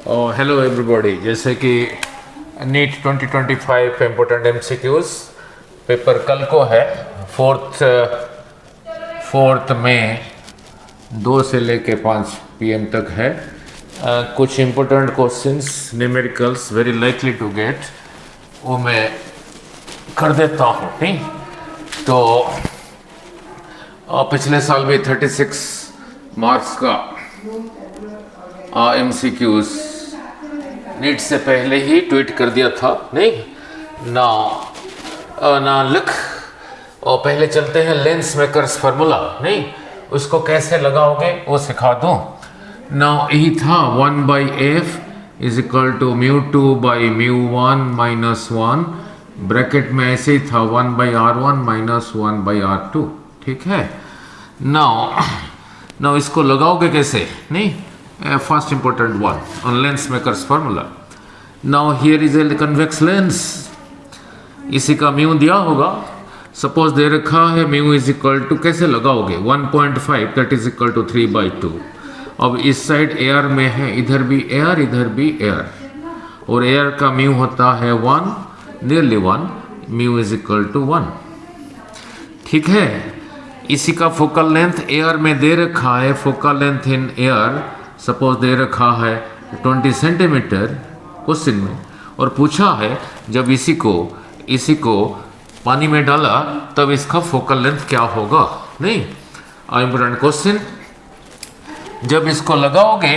Hello everybody. जैसे कि NEET 2025 important MCQs paper कल को है, 4 मई 2 से लेके 5 PM तक है। कुछ important questions numericals very likely to get, वो मैं कर देता हूँ। नहीं तो पिछले साल भी 36 मार्क्स का MCQs नीट से पहले ही ट्वीट कर दिया था। नहीं ना लिख, और पहले चलते हैं लेंस मेकर्स फार्मूला। नहीं उसको कैसे लगाओगे वो सिखा दूँ ना। यही था 1/f is equal to μ2 by μ1 minus 1, bracket में ऐसे ही था 1/r1 माइनस 1/r2। ठीक है ना इसको लगाओगे कैसे? नहीं first important one on lens makers formula. Now here is a convex lens, इसी का म्यू दिया होगा। सपोज दे रखा है म्यू इज इक्वल टू, कैसे लगाओगे 1.5 दैट इज इक्वल टू 3/2। अब इस साइड एयर में है, इधर भी एयर इधर भी एयर, और एयर का म्यू होता है 1 nearly 1, mu is equal to 1। ठीक है, इसी का फोकल लेंथ एयर में दे रखा है, focal length in air suppose दे रखा है 20 सेंटीमीटर क्वेश्चन में, और पूछा है जब इसी को पानी में डाला तब इसका फोकल लेंथ क्या होगा। नहीं इम्पोर्टेंट क्वेश्चन। जब इसको लगाओगे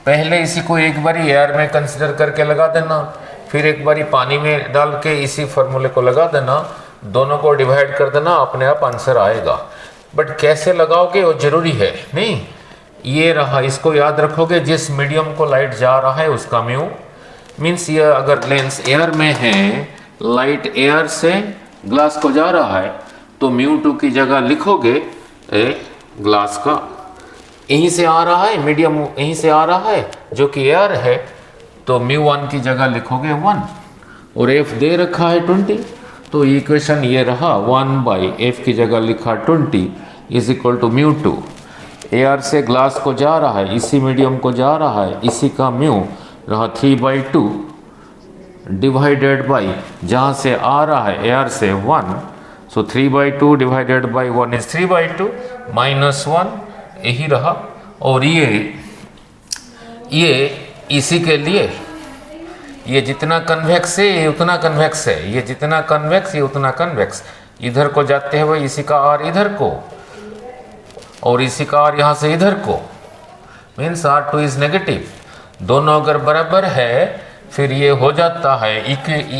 पहले इसी को एक बारी एयर में कंसिडर करके लगा देना, फिर एक बारी पानी में डाल के इसी फॉर्मूले को लगा देना, दोनों को डिवाइड कर देना, अपने आप आंसर आएगा। बट कैसे लगाओगे वो जरूरी है। नहीं ये रहा, इसको याद रखोगे, जिस मीडियम को लाइट जा रहा है उसका म्यू मीन्स ये अगर लेंस एयर में है, लाइट एयर से ग्लास को जा रहा है तो μ2 की जगह लिखोगे ग्लास का, यहीं से आ रहा है मीडियम, यहीं से आ रहा है जो कि एयर है, तो μ1 की जगह लिखोगे 1, और f दे रखा है 20, तो इक्वेशन ये रहा 1/f की जगह लिखा 20 इज इक्वल टू μ2। एयर से ग्लास को जा रहा है, इसी मीडियम को जा रहा है, इसी का म्यू रहा 3/2 डिवाइडेड बाई जहाँ से आ रहा है एयर से 1, सो 3/2 डिवाइडेड बाई 1 इज 3/2 माइनस 1, यही रहा। और ये इसी के लिए ये जितना कन्वेक्स है ये उतना कन्वेक्स है, ये जितना कन्वेक्स ये उतना कन्वेक्स, इधर को जाते हैं वही इसी का आर इधर को, और इसी का आर यहाँ से इधर को, मीन्स R2 इज नेगेटिव। दोनों अगर बराबर है फिर ये हो जाता है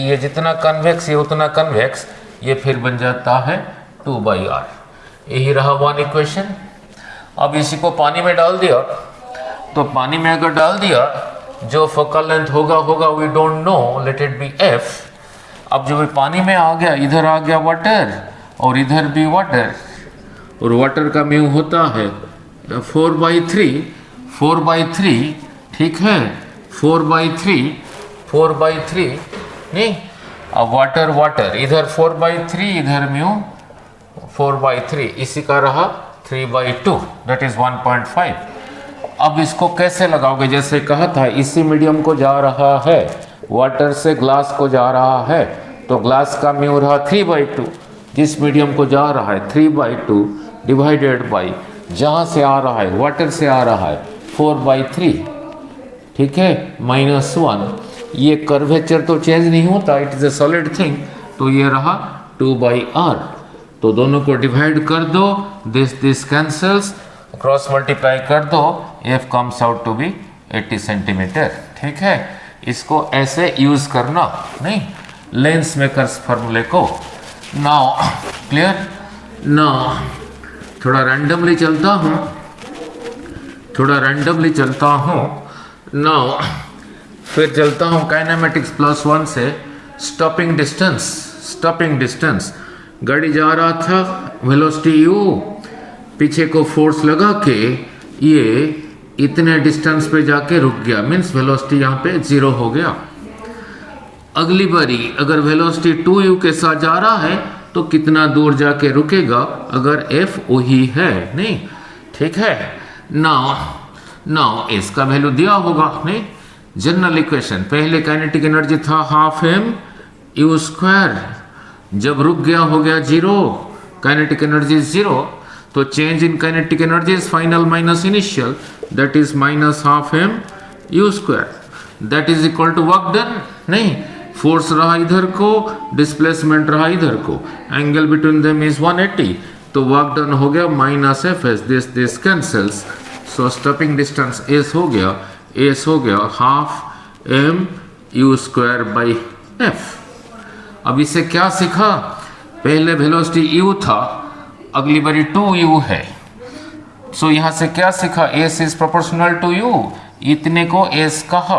ये जितना कन्वेक्स ये उतना कन्वेक्स, ये फिर बन जाता है 2/r। यही रहा 1 इक्वेशन। अब इसी को पानी में डाल दिया, तो पानी में अगर डाल दिया जो फोकल लेंथ होगा we don't know, let it be f। अब जब पानी में आ गया, इधर आ गया वाटर और इधर भी वाटर, और वाटर का म्यू होता है 4/3। ठीक है 4/3 नहीं, अब वाटर इधर 4/3 इधर म्यू 4/3, इसी का रहा 3/2 दैट इज 1.5। अब इसको कैसे लगाओगे? जैसे कहा था इसी मीडियम को जा रहा है, वाटर से ग्लास को जा रहा है, तो ग्लास का म्यू रहा 3/2, जिस मीडियम को जा रहा है 3/2 डिवाइडेड बाई जहाँ से आ रहा है वाटर से आ रहा है 4/3। ठीक है माइनस 1। ये कर्वेचर तो चेंज नहीं होता, it is a solid thing, तो ये रहा 2/r। तो दोनों को डिवाइड कर दो, दिस कैंसल्स, क्रॉस मल्टीप्लाई कर दो, f comes out to be 80 centimetre. ठीक है, इसको ऐसे यूज करना। नहीं लेंस मेकर्स फार्मूले को। Now clear. नाउ थोड़ा रैंडमली चलता हूँ नाउ फिर चलता हूँ काइनेमेटिक्स +1 से स्टॉपिंग डिस्टेंस। गाड़ी जा रहा था, वेलोसिटी u, पीछे को फोर्स लगा के ये इतने डिस्टेंस पे जाके रुक गया, मीन्स वेलोसिटी यहाँ पे 0 हो गया। अगली बारी अगर वेलोसिटी 2u के साथ जा रहा है तो कितना दूर जाके रुकेगा अगर f वही है। नहीं ठीक है, नाउ इसका वैल्यू दिया होगा। नहीं जनरल इक्वेशन, पहले काइनेटिक एनर्जी था हाफ एम यू स्क्वायर, जब रुक गया हो गया जीरो, काइनेटिक एनर्जी जीरो, तो change in kinetic energy is final minus initial, that is minus half M you square, that is equal to work done. नहीं, force रहा इधर को, डिस्प्लेसमेंट रहा इधर को, एंगल बिटवीन देम इज 180, तो work done हो गया minus F S, this cancels, so stopping distance S हो गया half M you square by F. अब इसे क्या सीखा, पहले वेलोसिटी u था, अगली बारी 2u है, सो यहां से क्या सीखा, s is proportional to u, इतने को s कहा।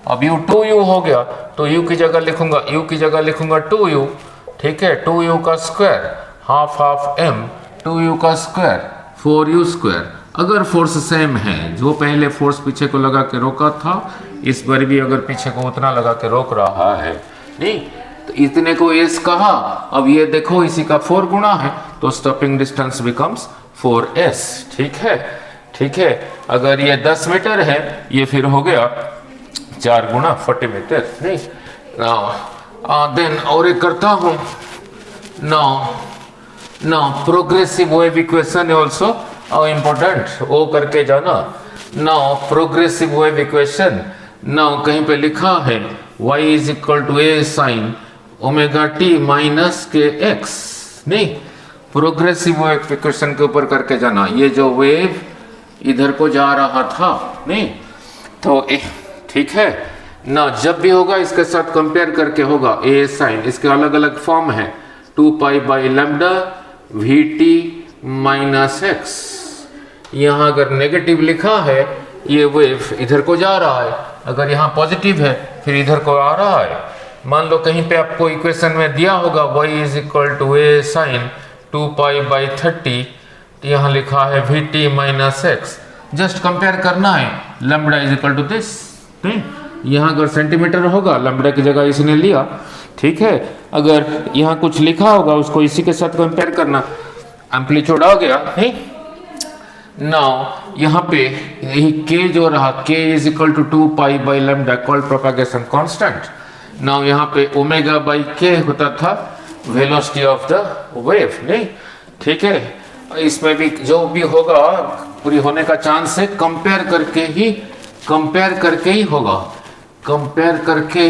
अब u 2u हो गया तो u की जगह लिखूंगा 2u, ठीक है, 2u का square half half m, 2u का स्क्वायर 4u स्क्वायर। अगर फोर्स सेम है, जो पहले फोर्स पीछे को लगा के रोका था, इस बार भी अगर पीछे को उतना लगा के रोक रहा है, नहीं तो इतने को s कहा। अब ये देखो इसी का 4 गुना है, तो स्टॉपिंग डिस्टेंस बिकम्स 4s, ठीक है। अगर ये 10 मीटर है, ये फिर हो गया 4 गुना 40 मीटर, नहीं। देन और एक करता हूं, now progressive wave equation also important, वो करके जाना। Now progressive wave equation, now कहीं पे लिखा है y is equal to a sine omega T minus K X, नहीं, प्रोग्रेसिव वेव इक्वेशन के ऊपर करके जाना। ये जो वेव इधर को जा रहा था, नहीं तो ठीक है ना, जब भी होगा इसके साथ कंपेयर करके होगा a साइन, इसके अलग अलग फॉर्म है, 2 पाई बाई lambda we T minus x. यहाँ अगर नेगेटिव लिखा है, ये वेव इधर को जा रहा है, अगर यहाँ पॉजिटिव है फिर इधर को आ रहा है। मान लो कहीं पे आपको इक्वेशन में दिया होगा y is equal to a sine 2 pi by 30, तो यहाँ लिखा है V T minus X, just compare करना है, lambda is equal to this, नहीं, यहाँ अगर सेंटीमीटर होगा लैम्बडा की जगह इसने लिया, ठीक है। अगर यहाँ कुछ लिखा होगा उसको इसी के साथ कंपेयर करना, एम्पलीट्यूड आ गया, नहीं। नाउ यहाँ पे यही k जो रहा, k इज इक्वल टू 2 पाई बाई lambda called propagation constant. Now यहाँ पे ओमेगा बाई k होता था वेलोसिटी ऑफ द वेव, नहीं, ठीक है। इसमें भी जो भी होगा पूरी होने का चांस है, कंपेयर करके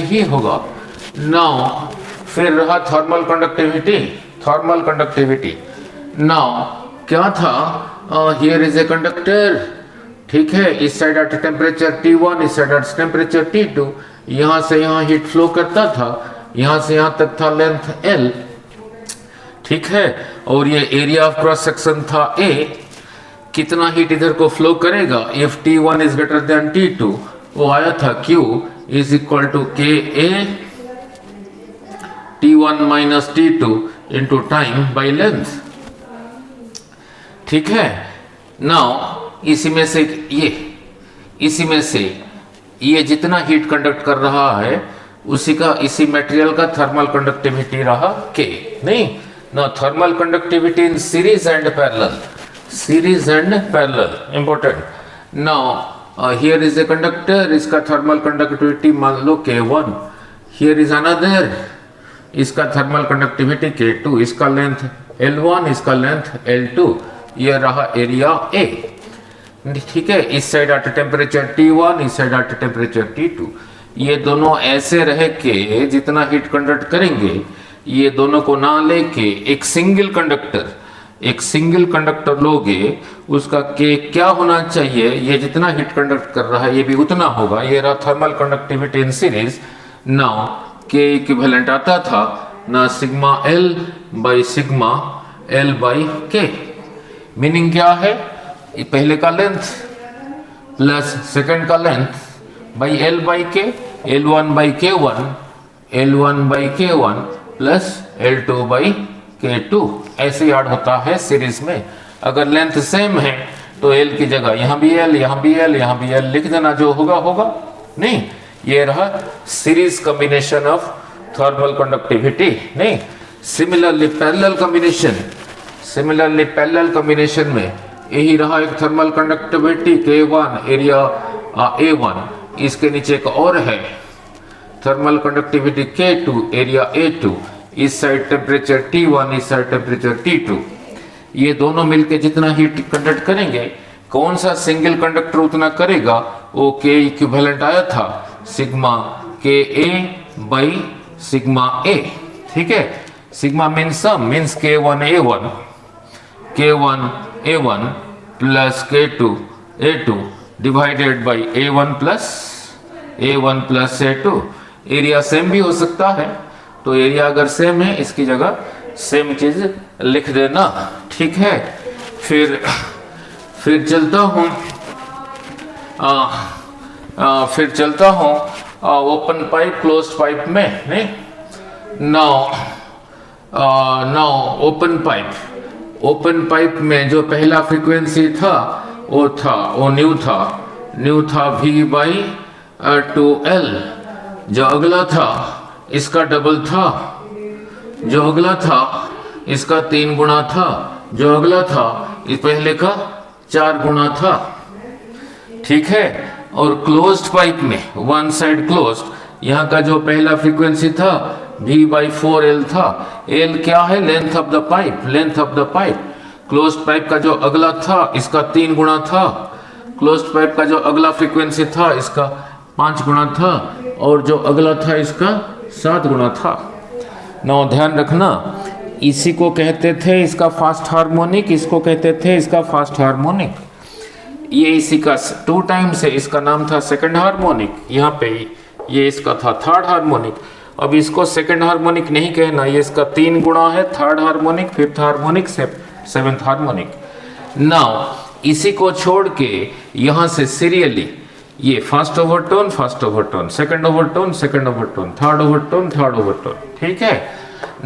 ही होगा। नाउ फिर रहा थर्मल कंडक्टिविटी। नाउ क्या था, हियर इज ए कंडक्टर, ठीक है, इस साइड एट टेम्परेचर T1, इस साइड एट टेम्परेचर T2, यहां से यहां हीट फ्लो करता था, यहां से यहां तक था लेंथ L, ठीक है, और ये एरिया ऑफ क्रॉस सेक्शन था A। कितना हीट इधर को फ्लो करेगा, if T1 is greater than T2, वो आया था Q is equal to KA T1 minus T2 into time by length, ठीक है। नाउ इसी में से ये जितना हीट कंडक्ट कर रहा है इसी मटेरियल का थर्मल कंडक्टिविटी रहा K, नहीं। Now thermal conductivity in series and parallel important. Now here is a conductor, इसका थर्मल कंडक्टिविटी मान लो K1, हियर इज अनदर, इसका थर्मल कंडक्टिविटी K2, इसका लेंथ L1, इसका लेंथ L2, ये रहा एरिया A, ठीक है। इस साइड एट टेम्परेचर T1, इस साइड एट टेम्परेचर T2, ये दोनों ऐसे रह के जितना हीट कंडक्ट करेंगे, ये दोनों को ना लेके एक सिंगल कंडक्टर लोगे, उसका K क्या होना चाहिए, ये जितना हीट कंडक्ट कर रहा है ये भी उतना होगा। ये रहा thermal conductivity in series. Now K equivalent आता था ना sigma L by sigma L by K, meaning क्या है, पहले का लेंथ प्लस सेकंड का length by L by K, L1 by K1 plus L2 by K2, ऐसे याद होता है सीरीज में। अगर लेंथ सेम है तो L की जगह यहाँ भी L, यहाँ भी L, यहाँ भी L लिख देना, जो होगा, नहीं। ये रहा series combination of thermal conductivity, नहीं। सिमिलरली पैरेलल कॉम्बिनेशन में यही रहा एक thermal conductivity K1 area A1 इसके नीचे एक और है, thermal conductivity K2, area A2, इस साइड टेम्परेचर T1, इस साइड टेम्परेचर T2। ये दोनों मिलके जितना हीट कंडक्ट करेंगे, कौन सा सिंगल कंडक्टर उतना करेगा, वो K इक्विवेलेंट आया था sigma KA by sigma A। ठीक है, sigma means sum, means K1A1 plus K2A2 divided by A1 plus A2। Area same भी हो सकता है, तो एरिया अगर सेम है इसकी जगह सेम चीज लिख देना। ठीक है, फिर चलता हूँ ओपन पाइप क्लोज्ड पाइप में। नहीं, नाउ ओपन पाइप में जो पहला फ्रीक्वेंसी था वो न्यू था V बाई 2L। जो अगला था इसका डबल था, जो अगला था इसका 3 गुना था, जो अगला था इस पहले का 4 गुना था। ठीक है, और क्लोज्ड पाइप में वन साइड क्लोज्ड, यहाँ का जो पहला फ्रीक्वेंसी था V बाई 4L था। L क्या है, length of the pipe. Closed pipe का जो अगला था इसका 3 गुना था, क्लोज्ड पाइप का जो अगला फ्रीक्वेंसी था इसका 5 गुना था, और जो अगला था इसका 7 गुना था। ना ध्यान रखना, इसी को कहते थे इसका फास्ट हार्मोनिक, इसको कहते थे इसका फास्ट हार्मोनिक। ये इसी का 2 टाइम्स है, इसका नाम था सेकंड हार्मोनिक। यहाँ पे ये इसका था थर्ड हार्मोनिक। अब इसको सेकंड हार्मोनिक नहीं कहना, ये इसका 3 गुना है, third harmonic, fifth harmonic, seventh harmonic. Now इसी को छोड़ के यहाँ से सीरियली ये first overtone, second overtone, third overtone. ठीक है,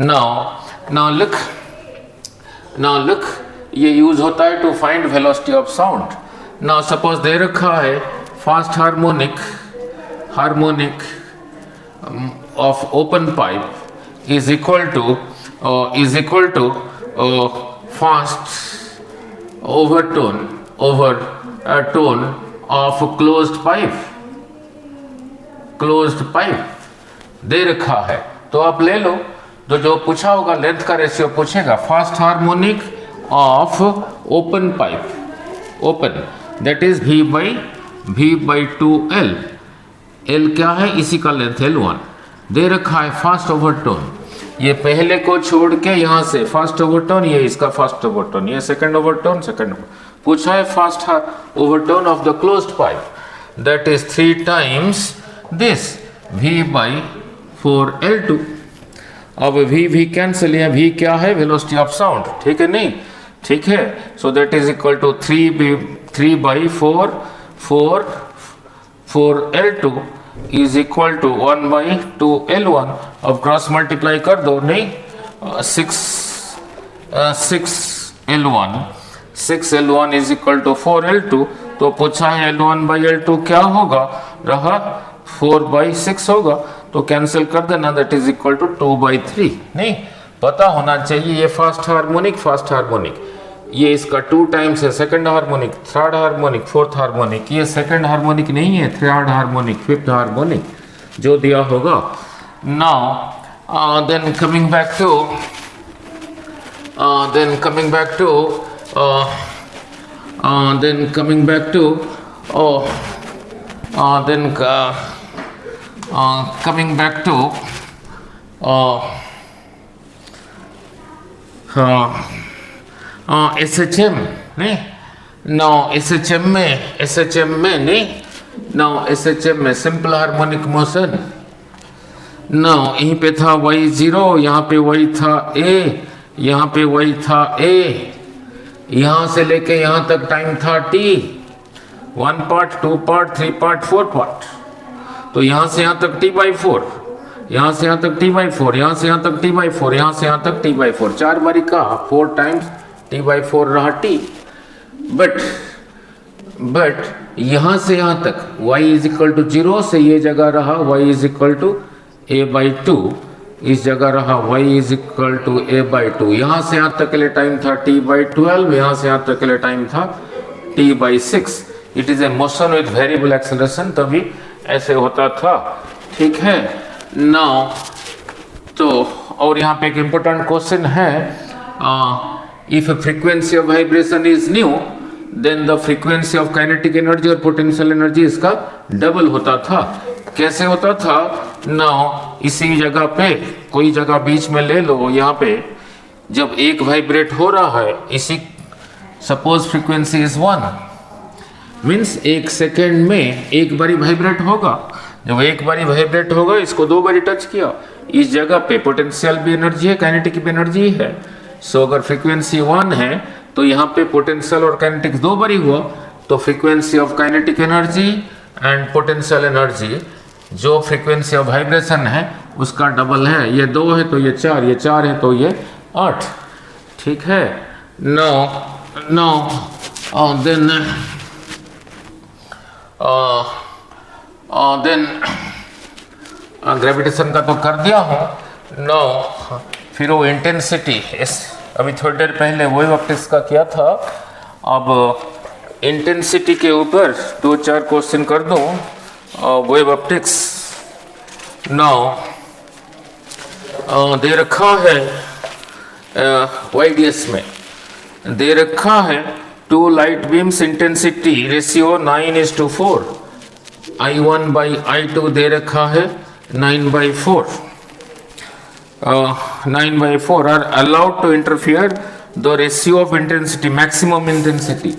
नाउ लुक, ये यूज होता है to find velocity of sound. Now suppose दे रखा है first harmonic of open pipe is equal to first overtone of closed pipe दे रखा है। तो आप ले लो, तो जो पूछा होगा लेंथ का रेशियो पूछेगा, fast harmonic of open pipe, open that is V by 2L। L क्या है, इसी का लेंथ L1 दे रखा है। फास्ट ओवरटोन, ये पहले को छोड़ के यहाँ से फास्ट ओवरटोन, ये इसका फास्ट ओवरटोन, ये सेकंड ओवरटोन, पूछा है fast overtone of the closed pipe, that is 3 times this V by 4L2। अब V कैंसिल है, V क्या है, वेलोसिटी ऑफ साउंड। ठीक है, नहीं ठीक है, so that is equal to 3 by 4L2 is equal to 1 by 2L1। अब क्रॉस मल्टीप्लाई कर दो, नहीं 6L1 is equal to 4L2। तो पूछा है L1 बाई L2 क्या होगा, रहा 4 बाई 6 होगा, तो कैंसिल कर देना, that is equal to 2 by 3। नहीं पता होना चाहिए ये फास्ट हार्मोनिक, ये इसका 2 टाइम्स है, second harmonic, third harmonic, fourth harmonic. ये सेकंड हार्मोनिक नहीं है, थर्ड हार्मोनिक, फिफ्थ हार्मोनिक जो दिया होगा। Now then coming back to SHM, नहीं नाउ SHM में सिंपल हार्मोनिक मोशन। नाउ यहीं पे था y0, यहाँ पे y था a, यहाँ पे y था a, यहाँ से लेके यहाँ तक टाइम था t, 1 part, 2 part, 3 part, 4 part. तो यहाँ से यहाँ तक t/4, यहाँ से यहाँ तक t/4, यहाँ से यहाँ तक t/4, यहाँ से यहाँ तक t/4, 4 बारी का 4 टाइम्स t/4 रहा t। बट यहाँ से यहाँ तक y इज इक्वल टू 0 से ये जगह रहा y is equal to a/2, इस जगह रहा y is equal to a/2। यहाँ से यहाँ तक के लिए टाइम था t/12, यहाँ से यहाँ तक के लिए टाइम था t/6। It is a motion with variable acceleration, तभी ऐसे होता था, ठीक है। नाउ तो और यहाँ पे एक इम्पोर्टेंट क्वेश्चन है, if frequency of vibration is nu then the frequency of kinetic energy और पोटेंशियल एनर्जी इसका डबल होता था। कैसे होता था? नाउ इसी जगह पे कोई जगह बीच में ले लो, यहाँ पे जब एक वाइब्रेट हो रहा है, इसी सपोज फ्रीक्वेंसी इज 1 मीन्स एक सेकेंड में एक बारी वाइब्रेट होगा। जब एक बारी वाइब्रेट होगा, इसको 2 बारी टच किया, इस जगह पे पोटेंशियल भी एनर्जी है, काइनेटिक भी एनर्जी है। सो अगर फ्रीक्वेंसी 1 है तो यहाँ पे पोटेंशियल और काइनेटिक 2 बारी हुआ, तो frequency of kinetic energy and potential energy जो फ्रीक्वेंसी ऑफ वाइब्रेशन है उसका डबल है। ये 2 है तो ये 4, ये 4 है तो ये 8, ठीक है। नो देन ग्रेविटेशन का तो कर दिया हूँ। नो फिर वो इंटेंसिटी, इस अभी थोड़ी देर पहले वेव ऑप्टिक्स का किया था। अब इंटेंसिटी के ऊपर 2-4 क्वेश्चन कर दो वेव ऑप्टिक्स। नाउ दे रखा है YDS में दे रखा है 2 light beams intensity ratio 9:4, I1/I2 दे रखा है 9/4 are allowed to interfere the ratio of intensity, maximum intensity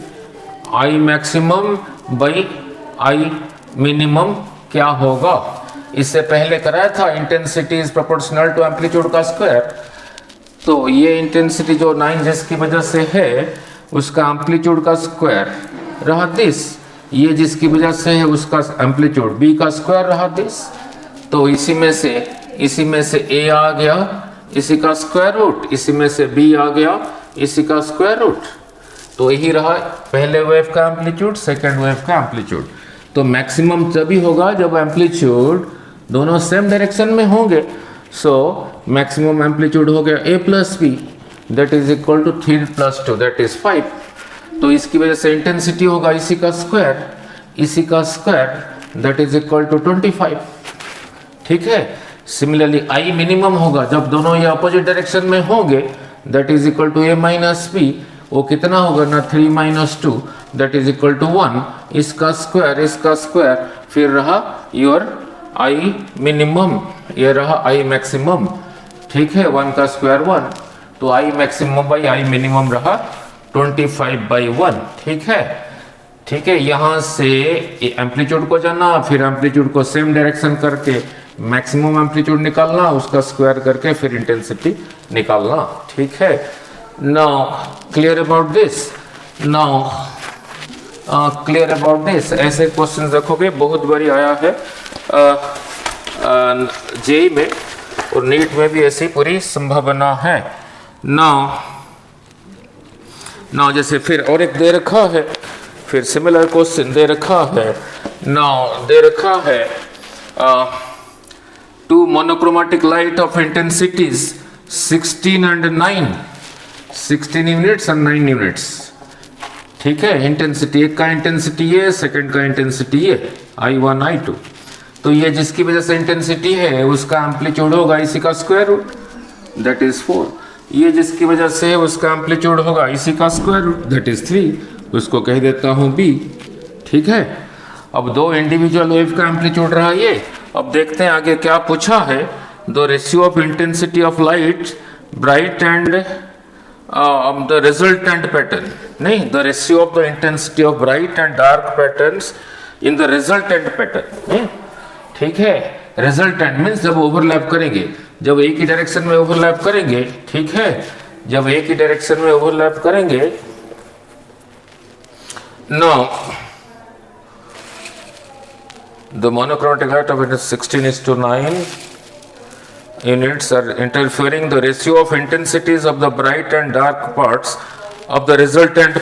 I maximum by I minimum क्या होगा? इससे पहले कराया था intensity is proportional to amplitude का स्क्वायर। तो ये इंटेंसिटी जो 9 जिसकी वजह से है उसका एम्पलीट्यूड का स्क्वायर रहा दिस, ये जिसकी वजह से है उसका एम्पलीट्यूड b का स्क्वायर रहा दिस। तो इसी में से a आ गया, इसी का स्क्वायर रूट, इसी में से b आ गया, इसी का स्क्वायर रूट। तो यही रहा पहले वेव का एम्पलीट्यूड, सेकंड वेव का एम्पलीट्यूड। तो मैक्सिमम तभी होगा जब एम्पलीट्यूड दोनों सेम डायरेक्शन में होंगे। सो मैक्सिमम एम्पलीट्यूड हो गया a+b that is equal to 3 + 2 that is 5। तो इसकी वजह से इंटेंसिटी होगा इसी का square that is equal to 25, ठीक है। सिमिलरली आई मिनिमम होगा जब दोनों ये अपोजिट डायरेक्शन में होंगे that is equal to a-b। वो कितना होगा ना 3 - 2 दैट इज इक्वल टू 1। इसका स्क्वायर फिर रहा योर आई मिनिमम, ये रहा आई मैक्सिमम, ठीक है। 1 का स्क्वायर 1, तो I maximum by I minimum रहा 25/1, ठीक है। यहाँ से एम्पलीट्यूड को जाना, फिर एम्पलीट्यूड को सेम डायरेक्शन करके मैक्सिमम एम्पलीट्यूड निकालना, उसका स्क्वायर करके फिर इंटेंसिटी निकालना, ठीक है। नाउ क्लियर अबाउट दिस, ऐसे क्वेश्चन रखोगे, बहुत बारी आया है जेई में और नीट में भी ऐसी पूरी संभावना है। नाउ जैसे फिर और एक दे रखा है, फिर सिमिलर क्वेश्चन दे रखा है। नाउ दे रखा है 2 monochromatic light of intensities 16 and 9, 16 units and 9 units, ठीक है। इंटेंसिटी, एक का इंटेंसिटी ये, सेकंड का इंटेंसिटी ये, I1 I2। तो ये जिसकी वजह से इंटेंसिटी है उसका एम्पलीट्यूड होगा इसी का स्क्वायर रूट दैट इज 4। ये जिसकी वजह से उसका एम्पलीट्यूड होगा इसी का स्क्वायर रूट दैट इज 3, उसको कह देता हूँ b, ठीक है। अब 2 इंडिविजुअल वेव का एम्पलीट्यूड रहा ये। अब देखते हैं आगे क्या पूछा है। The ratio of intensity of light bright and the resultant pattern, नहीं, the ratio of the intensity of bright and dark patterns in the resultant pattern, ठीक है। रिजल्टेंट मीन्स जब ओवरलैप करेंगे, जब एक ही डायरेक्शन में ओवरलैप करेंगे, ठीक है। जब एक ही डायरेक्शन में ओवरलैप करेंगे। Now the monochromatic light of 16:9 units are interfering the ratio of intensities of the bright and dark parts of the resultant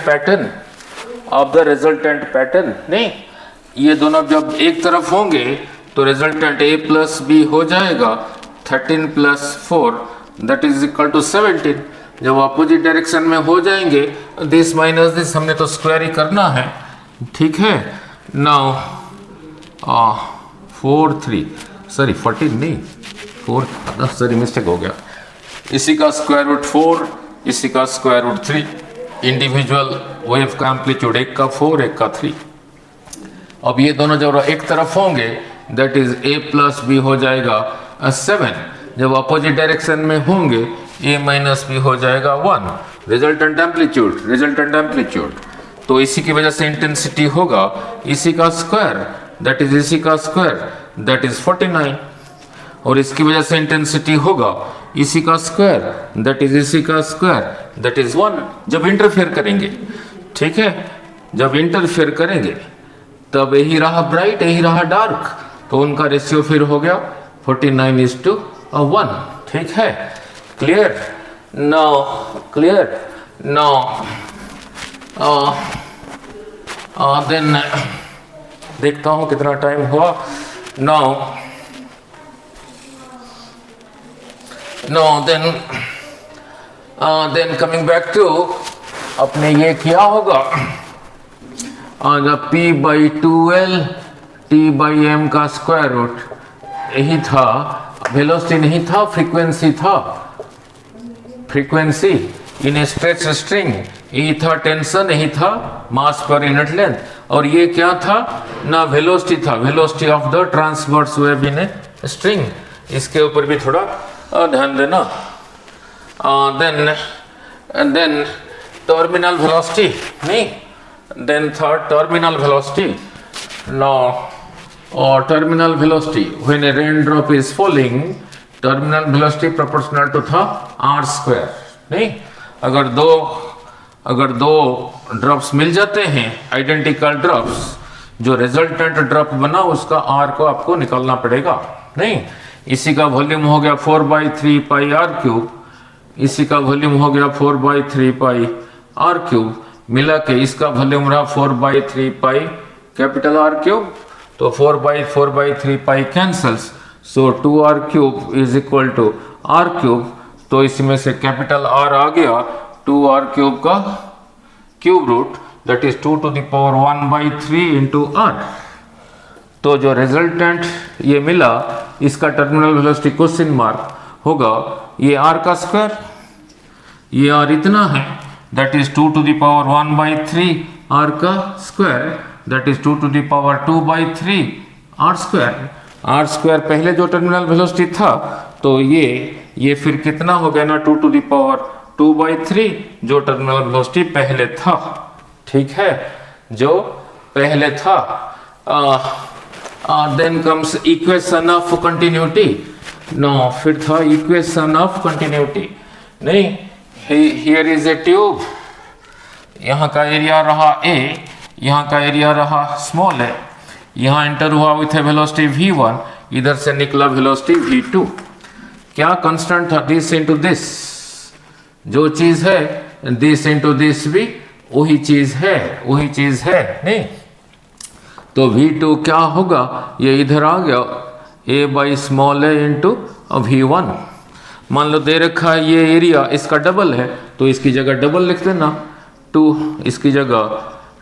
pattern, नहीं, ये दोनों जब एक तरफ होंगे तो रिजल्टेंट a+b हो जाएगा 13 + 4 दैट इज इक्वल टू 17। जब अपोजिट डायरेक्शन में हो जाएंगे दिस माइनस दिस, हमने तो स्क्वायर ही करना है, ठीक है। नाउ सॉरी 14 नहीं 4, सॉरी मिस्टेक हो गया। इसी का स्क्वायर रूट 4, इसी का स्क्वायर रूट 3। इंडिविजुअल वेव का एम्पलीट्यूड एक का 4 एक का 3। अब ये दोनों जब एक तरफ होंगे that is a plus B हो जाएगा 7। जब अपोजिट डायरेक्शन में होंगे a माइनस बी हो जाएगा 1। रिजल्टेंट एम्पलीट्यूड तो इसी की वजह से इंटेंसिटी होगा इसी का स्क्वायर दैट इज इसी का स्क्वायर दैट इज 49। और इसकी वजह से इंटेंसिटी होगा इसी का स्क्वायर दैट इज इसी का स्क्वायर दैट इज 1। जब इंटरफेयर करेंगे, ठीक है, जब इंटरफेयर करेंगे तब यही रहा ब्राइट यही रहा डार्क, तो उनका रेशियो फिर हो गया 49:1। ठीक है, क्लियर नाउ देन देखता हूं कितना टाइम हुआ। Now then coming back to अपने ये किया होगा P/2L T/m का स्क्वायर रूट यही था, वेलोसिटी नहीं था, फ्रीक्वेंसी था। फ्रीक्वेंसी इन स्ट्रेच स्ट्रिंग यही था, टेंशन यही था, मास पर यूनिट लेंथ। और ये क्या था ना, वेलोसिटी था, velocity of the transverse wave in string. इसके ऊपर भी थोड़ा ध्यान देना। देन टर्मिनल वेलोसिटी नहीं, then third terminal velocity. Now terminal velocity when a raindrop is falling, terminal velocity proportional to था r square। नहीं, अगर दो ड्रॉप्स मिल जाते हैं आइडेंटिकल ड्रॉप्स, जो रिजल्टेंट ड्रॉप बना उसका r को आपको निकालना पड़ेगा। नहीं, इसी का वॉल्यूम हो गया 4/3 पाई r क्यूब, इसी का वॉल्यूम हो गया 4/3 पाई r क्यूब, मिला के इसका वॉल्यूम रहा 4/3 पाई कैपिटल R क्यूब। तो 4/3 pi cancels, so 2r cube is equal to r cube. तो इसमें से कैपिटल R आ गया 2r क्यूब का cube root that is 2 to the power 1/3 into r। तो जो रिजल्टेंट ये मिला इसका टर्मिनल वेलोसिटी क्वेश्चन मार्क होगा ये r का स्क्वायर, ये r इतना है that is 2 to the power 1/3 r का square that is 2 to the power 2/3 r square पहले जो टर्मिनल वेलोसिटी था, तो ये फिर कितना हो गया ना 2 to the power 2/3 जो टर्मिनल वेलोसिटी पहले था। ठीक है, जो पहले था। Then comes equation of continuity. No, फिर था इक्वेशन ऑफ कंटिन्यूटी। नहीं, हियर इज ए ट्यूब, यहाँ का एरिया रहा a, यहाँ का एरिया रहा स्मॉल है, यहाँ एंटर हुआ विथ ए वेलोसिटी v1, इधर से निकला वेलोसिटी v2। क्या कांस्टेंट था? दिस इनटू दिस, जो चीज है दिस इनटू दिस भी वही चीज है। नहीं, तो v2 क्या होगा, ये इधर आ गया a/a इंटू v1। मान लो दे रखा है ये एरिया इसका डबल है, तो इसकी जगह डबल लिख देना 2, इसकी जगह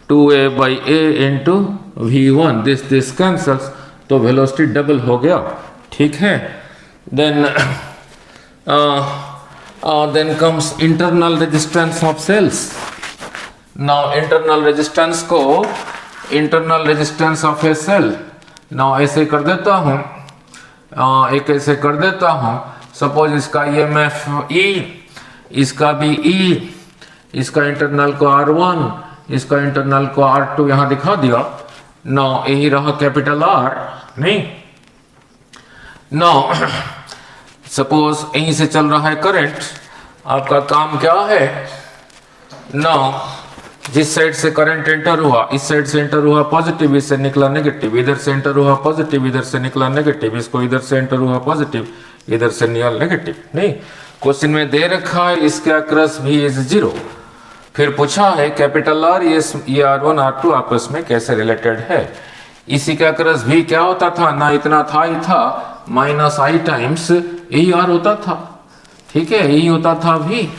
2a/a into v1, this cancels, तो वेलोसिटी डबल हो गया। ठीक है, then comes internal resistance of cells. Now internal resistance of a cell, now ऐसे कर देता हूँ, एक ऐसे कर देता हूँ। सपोज इसका EMF E, इसका भी E, इसका इंटरनल को R1, इसका इंटरनल को R2 यहां दिखा दिया। नो, यही रहा कैपिटल R। नहीं, नो सपोज यहीं से चल रहा है करंट, आपका काम क्या है? नो, जिस साइड से करंट एंटर हुआ, इस साइड से एंटर हुआ पॉजिटिव, इससे निकला नेगेटिव, इधर से एंटर हुआ पॉजिटिव, इधर से निकला नेगेटिव, इसको इधर से एंटर हुआ पॉजिटिव, इधर से निकला नेगेटिव। नहीं, क्वेश्चन में दे रखा है इसके अक्रॉस भी इज 0, फिर पूछा है कैपिटल R ये R1 R2 आपस में कैसे रिलेटेड है। इसी के अक्रॉस भी क्या होता था ना, इतना था ही था, -I टाइम्स यही R होता था। ठीक है, यही होता था भी।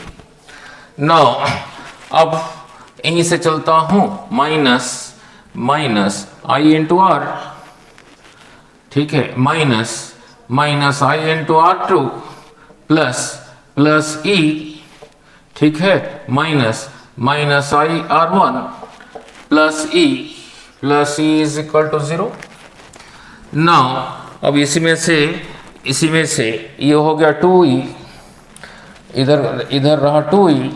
नाउ अब यहीं से चलता हूं, माइनस I इंटू R। ठीक है, minus I into R two plus E, ठीक है, minus I R one plus E is equal to 0। Now अब इसी में से ये हो गया 2e, इधर रहा 2e,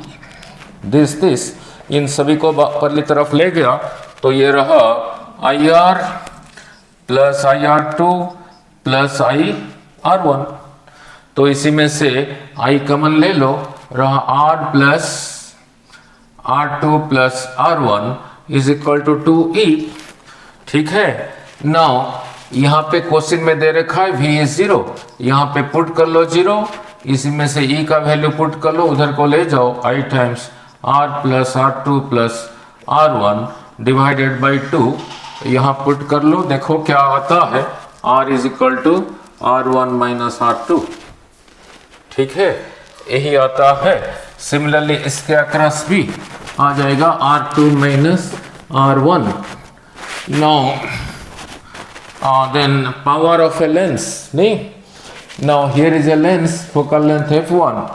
दिस इन सभी को परली तरफ ले गया तो ये रहा I R plus I R two plus I R one. तो इसी में से आई कॉमन ले लो, रहा R plus R two plus R one is equal to 2e, ठीक है। नाउ यहाँ पे क्वेश्चन में दे रखा है v इज 0, यहाँ पे पुट कर लो 0, इसी में से e का वैल्यू पुट कर लो, उधर को ले जाओ, i times r plus R two plus R one divided by 2, यहाँ पुट कर लो, देखो क्या आता है, r is equal to R one minus R two, ठीक है, यही आता है। सिमिलरली इसके अक्रॉस भी आ जाएगा r2 minus r1। Now then power of a lens, नहीं, now here is a lens, focal length f1,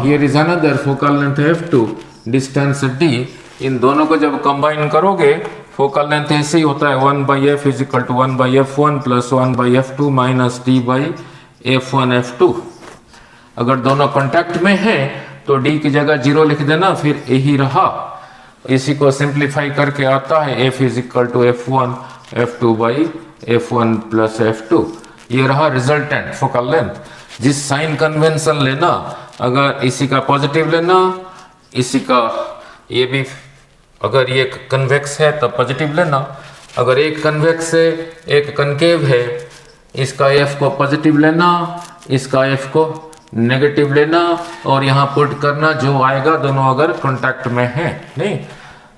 here is another focal length f2, distance d, इन दोनों को जब कंबाइन करोगे फोकल लेंथ ऐसे ही होता है 1/f is equal to 1/f1 plus 1/f2 minus d by f1 f2। अगर दोनों contact में है तो d की जगह 0 लिख देना, फिर यही रहा, इसी को सिंप्लीफाई करके आता है f is equal to f1 f2 by f1 plus f2। ये रहा रिजल्टेंट फोकल लेंथ। जिस साइन कन्वेंशन लेना, अगर इसी का पॉजिटिव लेना, इसी का ये भी, अगर ये कन्वेक्स है तो पॉजिटिव लेना, अगर एक कन्वेक्स है एक कनकेव है, इसका f को पॉजिटिव लेना, इसका f को नेगेटिव लेना, और यहाँ पुट करना जो आएगा, दोनों अगर कॉन्टैक्ट में है, नहीं,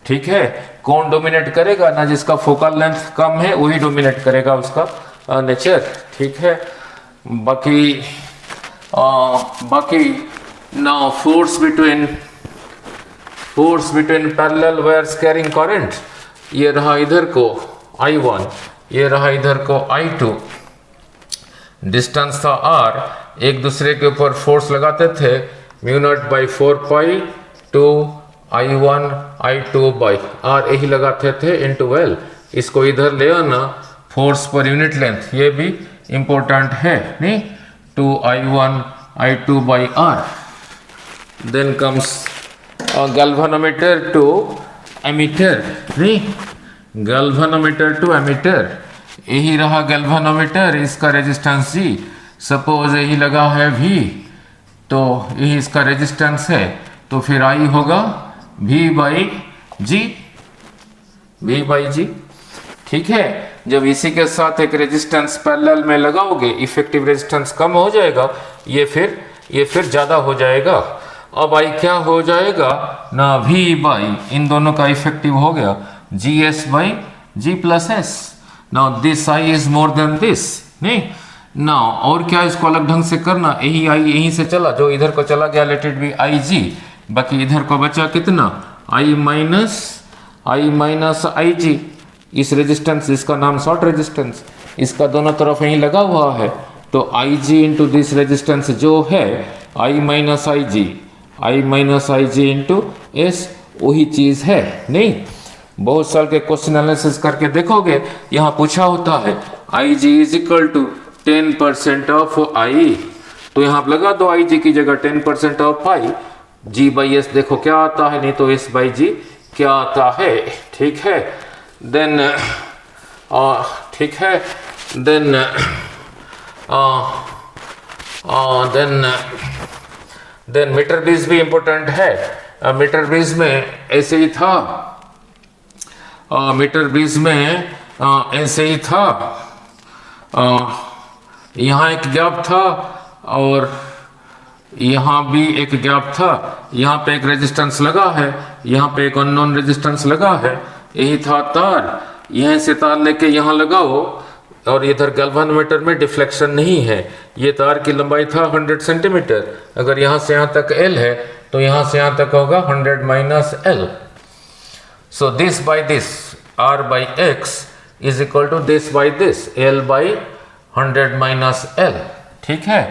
ठीक है। कौन डोमिनेट करेगा ना, जिसका फोकल लेंथ कम है वही डोमिनेट करेगा उसका नेचर, ठीक है। बाकी now force between parallel wires carrying current, ये रहा इधर को I1, ये रहा इधर को I2, डिस्टेंस था r, एक दूसरे के ऊपर फोर्स लगाते थे, μ0/4 पाई to I1 I2 by r, यही लगाते थे इनटू L। इसको इधर ले आना, फोर्स पर यूनिट लेंथ, ये भी इंपॉर्टेंट है, नहीं, 2I1 I2 by r। Then comes galvanometer to ammeter, नहीं, गैल्वेनोमीटर टू एमीटर, यही रहा गैल्वेनोमीटर, इसका रेजिस्टेंस G, सपोज यही लगा है V, तो यही इसका रेजिस्टेंस है, तो फिर I होगा V बाई जी, ठीक है। जब इसी के साथ एक रेजिस्टेंस पैरेलल में लगाओगे, इफेक्टिव रेजिस्टेंस कम हो जाएगा, ये फिर ज़्यादा हो जाएगा। अब I क्या हो जाएगा ना, V बाई, इन दोनों का इफेक्टिव हो गया GS by G plus S। Now this I is more than this, नहीं, नाउ और क्या इसको अलग ढंग से करना, यही I यहीं से चला, जो इधर को चला गया लेट इट बी IG, बाकी इधर को बचा कितना, I माइनस IG, इस रेजिस्टेंस, इसका नाम शॉर्ट रेजिस्टेंस, इसका दोनों तरफ यहीं लगा हुआ है, तो IG इंटू दिस रेजिस्टेंस जो है I minus I G into S, वही चीज़ है, नहीं। बहुत साल के क्वेश्चन एनालिसिस करके देखोगे, यहाँ पूछा होता है IG is equal to 10% of I, तो यहाँ लगा दो IG की जगह 10% of I, G by S देखो क्या आता है, नहीं तो S बाई जी क्या आता है, ठीक है। देन ठीक है, देन मीटर बेस भी इंपॉर्टेंट है। मीटर बेस में ऐसे ही था, मीटर बेस में ऐसे ही था, यहाँ एक गैप था और यहाँ भी एक गैप था, यहाँ पे एक रेजिस्टेंस लगा है, यहाँ पे एक अननोन रेजिस्टेंस लगा है, यही था तार, यहाँ से तार लेके यहाँ लगाओ, और इधर गैल्वेनोमीटर में डिफ्लेक्शन नहीं है, ये तार की लंबाई था 100 सेंटीमीटर, अगर यहाँ से यहाँ तक L है तो यहाँ से यहाँ तक होगा 100 minus L। So this by this, R by X is equal to this by this, L by 100 minus L. ठीक है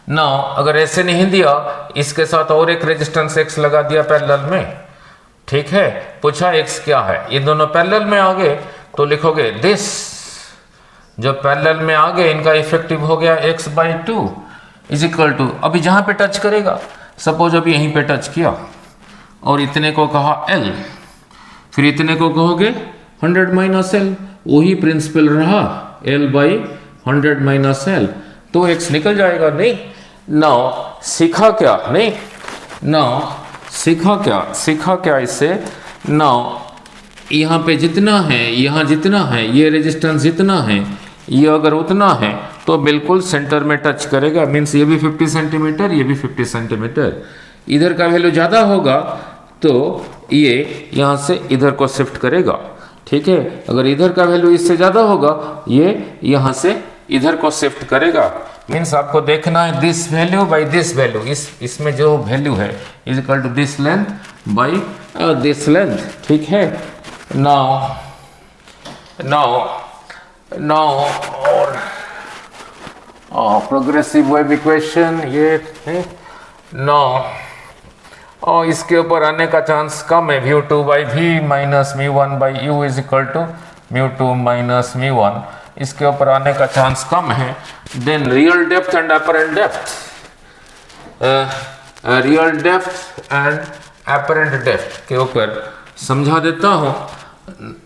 ना, अगर ऐसे नहीं दिया, इसके साथ और एक रेजिस्टेंस एक्स लगा दिया पैरेलल में। ठीक है, पूछा एक्स क्या है, ये दोनों पैरेलल में आ गए तो लिखोगे दिस, जो पैरेलल में आ गए इनका इफेक्टिव हो गया x/2 इज इक्वल टू, अभी जहां पे टच करेगा, सपोज अभी यहीं पे टच किया और इतने को कहा l, फिर इतने को कहोगे 100 माइनस एल, वही प्रिंसिपल रहा l/100 माइनस एल, तो x निकल जाएगा। नहीं, नाउ सीखा क्या, नहीं नाउ सीखा क्या इससे, नाउ यहाँ पे जितना है, यहाँ जितना है, ये रेजिस्टेंस जितना है, ये अगर उतना है तो बिल्कुल सेंटर में टच करेगा, मीन्स ये भी 50 सेंटीमीटर, ये भी 50 सेंटीमीटर। इधर का वैल्यू ज़्यादा होगा तो ये यहाँ से इधर को शिफ्ट करेगा। ठीक है, अगर इधर का वैल्यू इससे ज़्यादा होगा, ये यहाँ से इधर को शिफ्ट करेगा। मीन्स आपको देखना है this value by this value, इसमें जो वैल्यू है is equal to this length by this length. ठीक है, नाउ और प्रोग्रेसिव वेव इक्वेशन ये है। नाउ और इसके ऊपर आने का चांस कम है, μ2 by v minus μ1 by u is equal to μ2 minus μ1, इसके ऊपर आने का चांस कम है। Then real depth and apparent depth, real depth and apparent depth के ऊपर समझा देता हूँ।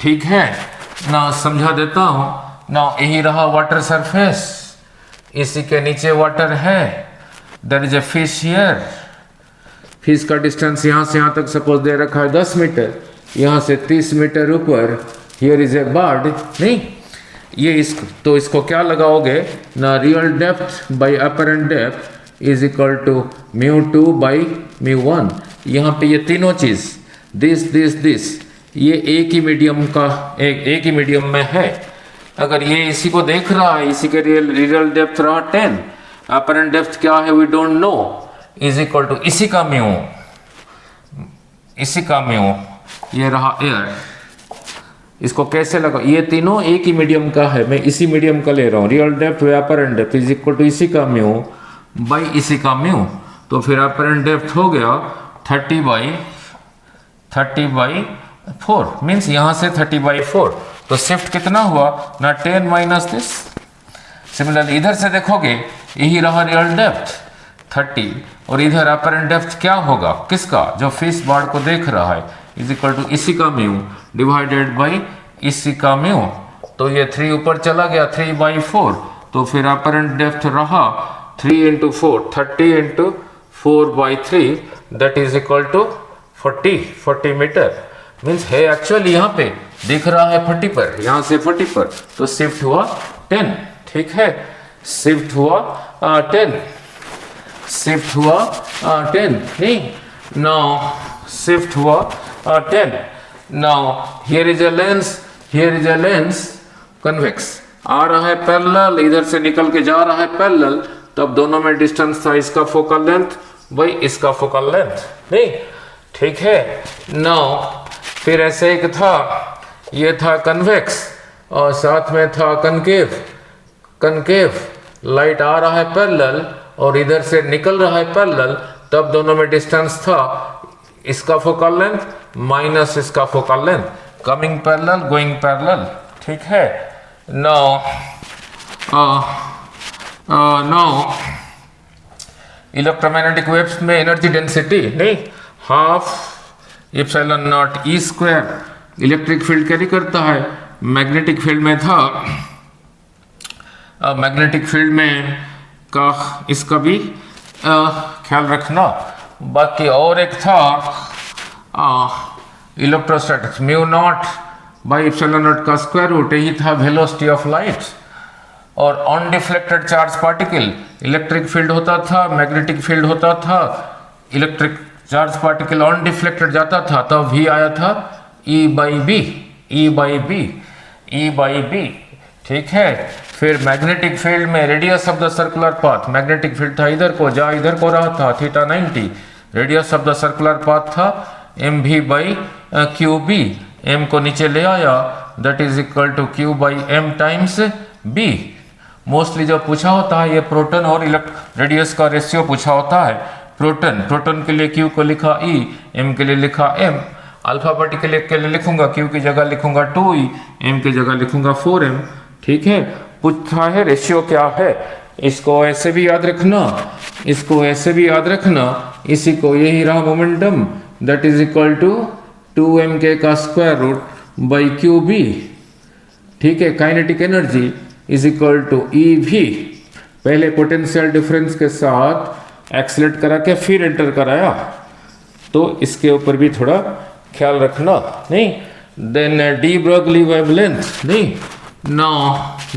ठीक है ना, समझा देता हूँ ना। यही रहा वाटर सरफेस, इसी के नीचे वाटर है, there is a fish here, fish का डिस्टेंस यहाँ से यहाँ तक सपोज दे रखा है 10 मीटर, यहाँ से 30 मीटर ऊपर हियर इज ए बर्ड। नहीं, ये इसको क्या लगाओगे ना, real depth by apparent depth is equal to μ2 by μ1। यहाँ पे ये तीनों चीज दिस ये एक ही मीडियम का एक ही मीडियम में है। अगर ये इसी को देख रहा है, इसी के रियल डेप्थ रहा 10, अपरेंट डेप्थ क्या है we don't know, is equal to इसी का म्यू, ये रहा एयर। इसको कैसे लगा, ये तीनों एक ही मीडियम का है, मैं इसी मीडियम का ले रहा हूँ, real depth apparent depth is equal to इसी का म्यू बाई इसी का म्यू। तो फिर अपरेंट डेप्थ हो गया 30/4, मीन्स यहाँ से 30/4, तो शिफ्ट कितना हुआ ना 10 माइनस दिस। सिमिलरली इधर से देखोगे, यही रहा रियल डेप्थ 30, और इधर अपरेंट डेप्थ क्या होगा किसका, जो फिश बर्ड को देख रहा है, इज इक्वल टू इसी का म्यू डिवाइडेड बाई इसी का म्यू। तो ये 3 ऊपर चला गया 3/4, तो फिर अपरेंट डेप्थ रहा 3 × 4 30 × 4/3 that is equal to 40 metre. मीन्स है एक्चुअली यहाँ पे दिख रहा है 40 पर, यहाँ से 40 पर, तो शिफ्ट हुआ 10। ठीक है, शिफ्ट हुआ 10, शिफ्ट हुआ 10। नहीं, नाउ शिफ्ट हुआ 10। Now here is a lens convex, आ रहा है पैरेलल, इधर से निकल के जा रहा है पैरेलल, तब दोनों में डिस्टेंस था इसका फोकल लेंथ बाई इसका फोकल लेंथ। नहीं, ठीक है। नाउ फिर ऐसे एक था, ये था कन्वेक्स और साथ में था कनकेव, लाइट आ रहा है पैरेलल और इधर से निकल रहा है पैरेलल, तब दोनों में डिस्टेंस था इसका फोकल लेंथ माइनस इसका focal length, coming parallel going parallel. ठीक है, नाउ इलेक्ट्रोमैग्नेटिक वेव्स में एनर्जी डेंसिटी नहीं, half epsilon not E square electric field carry करता है। मैग्नेटिक फील्ड में था, मैग्नेटिक फील्ड में का इसका भी ख्याल रखना। बाकी और एक था electrostatics, mu naught by epsilon not का स्क्वायर रूट, यही था वेलोसिटी ऑफ लाइट। और on deflected charge particle, electric field होता था, मैग्नेटिक फील्ड होता था, electric charge particle on deflected जाता था, तब भी आया था E बाई बी। ठीक है, फिर मैग्नेटिक फील्ड में radius of the circular path, magnetic field था इधर को, जा इधर को रहा था theta 90, radius of the circular path था mv बाई QB, m को नीचे ले आया, that is equal to Q by m times B। Mostly जो पूछा होता है ये प्रोटॉन और रेडियस का रेशियो पूछा होता है। प्रोटॉन के लिए Q को लिखा E, M के लिए लिखा M, अल्फाबेट के लिए लिखूंगा Q की जगह लिखूंगा 2E, M की जगह लिखूंगा 4M। ठीक है, पूछा है रेशियो क्या है, इसको ऐसे भी याद रखना, इसको ऐसे भी याद रखना, इसी को यही रहा momentum, that is equal to 2mk का स्क्वायर रूट बाई QB। ठीक है, kinetic energy is equal to EV। पहले पोटेंशियल डिफरेंस के साथ एक्सलेट करा के फिर एंटर कराया, तो इसके ऊपर भी थोड़ा ख्याल रखना। नहीं, देन डी ब्रोगली वेवलेंथ, नहीं no,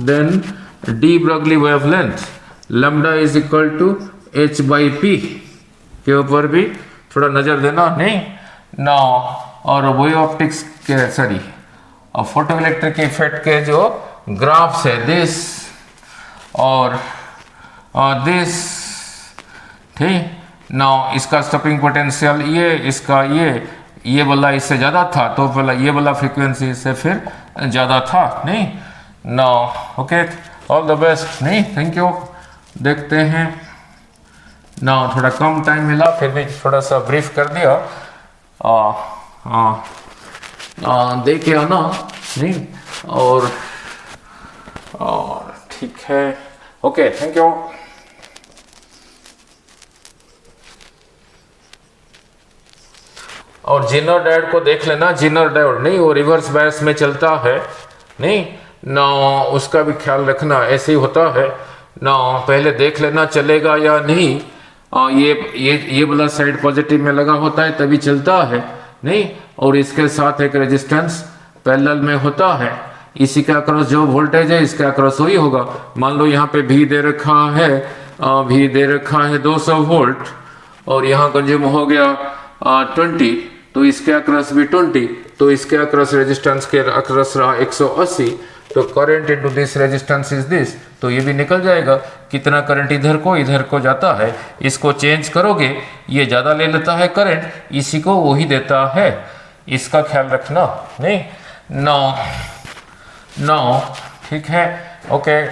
then de Broglie wavelength lambda is equal to h/p के ऊपर भी थोड़ा नजर देना। नहीं नो, और वेव ऑप्टिक्स के सॉरी फोटो इलेक्ट्रिक इफेक्ट के जो ग्राफ्स है दिस और दिस, ठीक नो, इसका स्टॉपिंग पोटेंशियल ये, इसका ये वाला इससे ज़्यादा था, तो वाला ये वाला फ्रीक्वेंसी इससे फिर ज़्यादा था। नहीं no, okay, all the best. नहीं, थैंक यू। देखते हैं ना, थोड़ा कम टाइम मिला फिर भी थोड़ा सा ब्रीफ कर दिया। देखे आना। नहीं, और ठीक है, ओके, थैंक यू। और जिनर डायोड को देख लेना, जिनर डायोड नहीं, वो रिवर्स बायस में चलता है। नहीं ना, उसका भी ख्याल रखना, ऐसे ही होता है ना, पहले देख लेना चलेगा या नहीं। ये वाला साइड पॉजिटिव में लगा होता है तभी चलता है। नहीं, और इसके साथ एक रेजिस्टेंस पैरेलल में होता है, इसी के अक्रॉस जो वोल्टेज है इसके अक्रॉस वही होगा। मान लो यहाँ पे भी दे रखा है, भी दे रखा है 200 वोल्ट, और यहाँ कंज्यूम हो गया 20, तो इसके अक्रॉस भी 20, तो इसके अक्रॉस रेजिस्टेंस के अक्रॉस रहा 180, तो current into this resistance is this, तो ये भी निकल जाएगा। कितना करंट इधर को जाता है, इसको चेंज करोगे ये ज़्यादा ले लेता है करंट, इसी को वही देता है, इसका ख्याल रखना। नहीं नो, ठीक है, ओके।